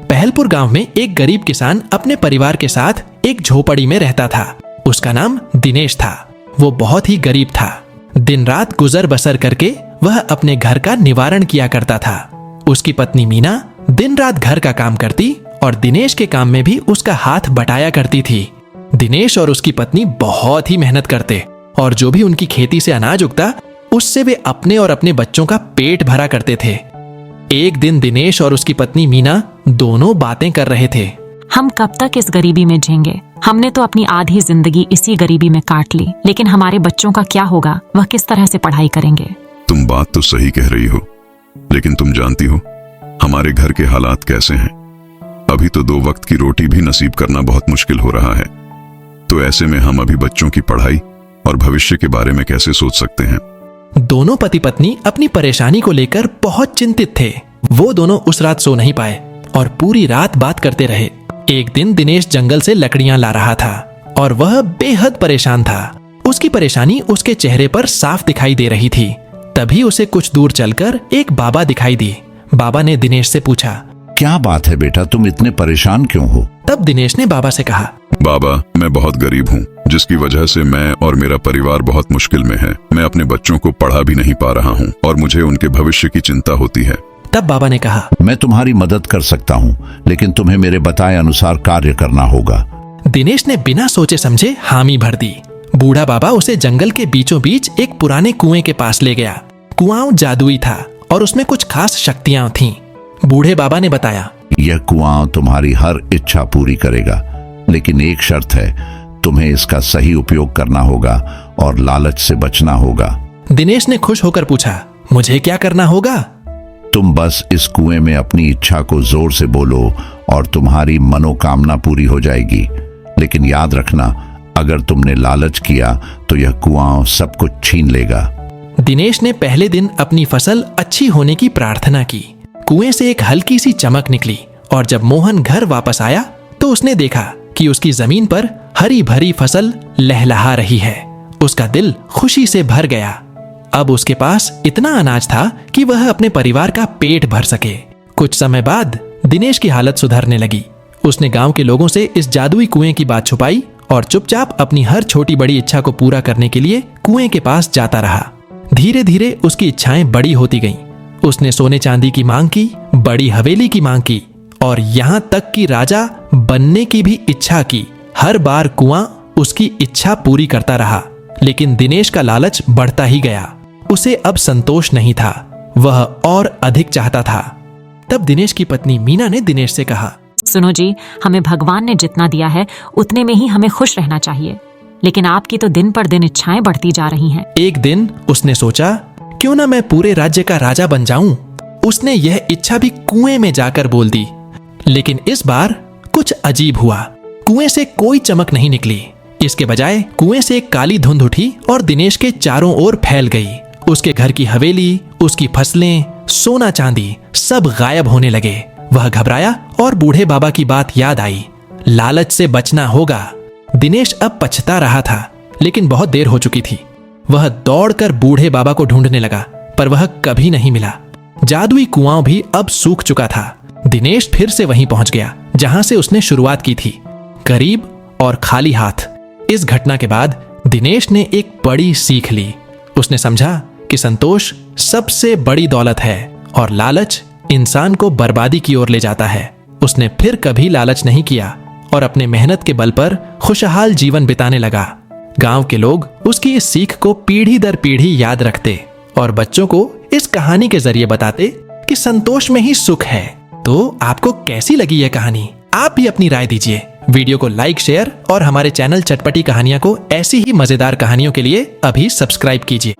पहलपुर गांव में एक गरीब किसान अपने परिवार के साथ एक झोपड़ी में रहता था। उसका नाम दिनेश था। वो बहुत ही गरीब था। दिन रात गुजर बसर करके वह अपने घर का निवारण किया करता था। उसकी पत्नी मीना दिन रात घर का काम करती और दिनेश के काम में भी उसका हाथ बटाया करती थी। दिनेश और उसकी पत्नी बहुत ही मेहनत करते और जो भी उनकी खेती से अनाज उगता उससे वे अपने और अपने बच्चों का पेट भरा करते थे। एक दिन दिनेश और उसकी पत्नी मीना दोनों बातें कर रहे थे। हम कब तक इस गरीबी में झेंगे? हमने तो अपनी आधी जिंदगी इसी गरीबी में काट ली, लेकिन हमारे बच्चों का क्या होगा? वह किस तरह से पढ़ाई करेंगे? तुम बात तो सही कह रही हो, लेकिन तुम जानती हो हमारे घर के हालात कैसे हैं। अभी तो 2 वक्त की रोटी भी नसीब करना बहुत मुश्किल हो रहा है। तो ऐसे में हम अभी बच्चों की पढ़ाई और भविष्य के बारे में कैसे सोच सकते हैं? दोनों पति पत्नी अपनी परेशानी को लेकर बहुत चिंतित थे। वो दोनों उस रात सो नहीं पाए और पूरी रात बात करते रहे। एक दिन दिनेश जंगल से लकड़ियां ला रहा था और वह बेहद परेशान था। उसकी परेशानी उसके चेहरे पर साफ दिखाई दे रही थी। तभी उसे कुछ दूर चलकर एक बाबा दिखाई दी। बाबा ने दिनेश से पूछा, क्या बात है बेटा, तुम इतने परेशान क्यों हो? तब दिनेश ने बाबा से कहा, बाबा, मैं बहुत गरीब हूँ, जिसकी वजह से मैं और मेरा परिवार बहुत मुश्किल में है। मैं अपने बच्चों को पढ़ा भी नहीं पा रहा हूँ और मुझे उनके भविष्य की चिंता होती है। तब बाबा ने कहा, मैं तुम्हारी मदद कर सकता हूँ, लेकिन तुम्हें मेरे बताए अनुसार कार्य करना होगा। दिनेश ने बिना सोचे समझे हामी भर दी। बूढ़ा बाबा उसे जंगल के बीचों बीच एक पुराने कुएं के पास ले गया। कुआं जादुई था और उसमें कुछ खास शक्तियां थीं। बूढ़े बाबा ने बताया, यह कुआं तुम्हारी हर इच्छा पूरी करेगा, लेकिन एक शर्त है, तुम्हें इसका सही उपयोग करना होगा और लालच से बचना होगा। दिनेश ने खुश होकर पूछा, मुझे क्या करना होगा? तुम बस इस कुएं में अपनी इच्छा को जोर से बोलो और तुम्हारी मनोकामना पूरी हो जाएगी। लेकिन याद रखना, अगर तुमने लालच किया तो यह कुआं सब कुछ छीन लेगा। दिनेश ने पहले दिन अपनी फसल अच्छी होने की प्रार्थना की। कुएं से एक हल्की सी चमक निकली और जब मोहन घर वापस आया तो उसने देखा कि उसकी जमीन पर हरी भरी फसल लहलहा रही है। उसका दिल खुशी से भर गया। अब उसके पास इतना अनाज था कि वह अपने परिवार का पेट भर सके। कुछ समय बाद दिनेश की हालत सुधरने लगी। उसने गांव के लोगों से इस जादुई कुएं की बात छुपाई और चुपचाप अपनी हर छोटी बड़ी इच्छा को पूरा करने के लिए कुएं के पास जाता रहा। धीरे धीरे उसकी इच्छाएं बड़ी होती गईं। उसने सोने चांदी की मांग की, बड़ी हवेली की मांग की और यहाँ तक कि राजा बनने की भी इच्छा की। हर बार कुआं उसकी इच्छा पूरी करता रहा, लेकिन दिनेश का लालच बढ़ता ही गया। उसे अब संतोष नहीं था, वह और अधिक चाहता था। तब दिनेश की पत्नी मीना ने दिनेश से कहा, सुनो जी, हमें भगवान ने जितना दिया है उतने में ही हमें खुश रहना चाहिए, लेकिन आपकी तो दिन पर दिन इच्छाएं बढ़ती जा रही हैं। एक दिन उसने सोचा, क्यों ना मैं पूरे राज्य का राजा बन जाऊं। उसने यह इच्छा भी कुएं में जाकर बोल दी। लेकिन इस बार कुछ अजीब हुआ। कुएं से कोई चमक नहीं निकली। इसके बजाय कुएं से एक काली धुंध उठी और दिनेश के चारों ओर फैल गई। उसके घर की हवेली, उसकी फसलें, सोना चांदी सब गायब होने लगे। वह घबराया और बूढ़े बाबा की बात याद आई। लालच से बचना होगा। दिनेश अब पछता रहा था, लेकिन बहुत देर हो चुकी थी। वह दौड़कर बूढ़े बाबा को ढूंढने लगा, पर वह कभी नहीं मिला। जादुई कुआं भी अब सूख चुका था। दिनेश फिर से वहीं पहुंच गया जहां से उसने शुरुआत की थी, गरीब और खाली हाथ। इस घटना के बाद दिनेश ने एक बड़ी सीख ली। उसने समझा कि संतोष सबसे बड़ी दौलत है और लालच इंसान को बर्बादी की ओर ले जाता है। उसने फिर कभी लालच नहीं किया और अपने मेहनत के बल पर खुशहाल जीवन बिताने लगा। गांव के लोग उसकी इस सीख को पीढ़ी दर पीढ़ी याद रखते और बच्चों को इस कहानी के जरिए बताते कि संतोष में ही सुख है। तो आपको कैसी लगी यह कहानी? आप भी अपनी राय दीजिए। वीडियो को लाइक, शेयर और हमारे चैनल चटपटी कहानियां को ऐसी ही मजेदार कहानियों के लिए अभी सब्सक्राइब कीजिए।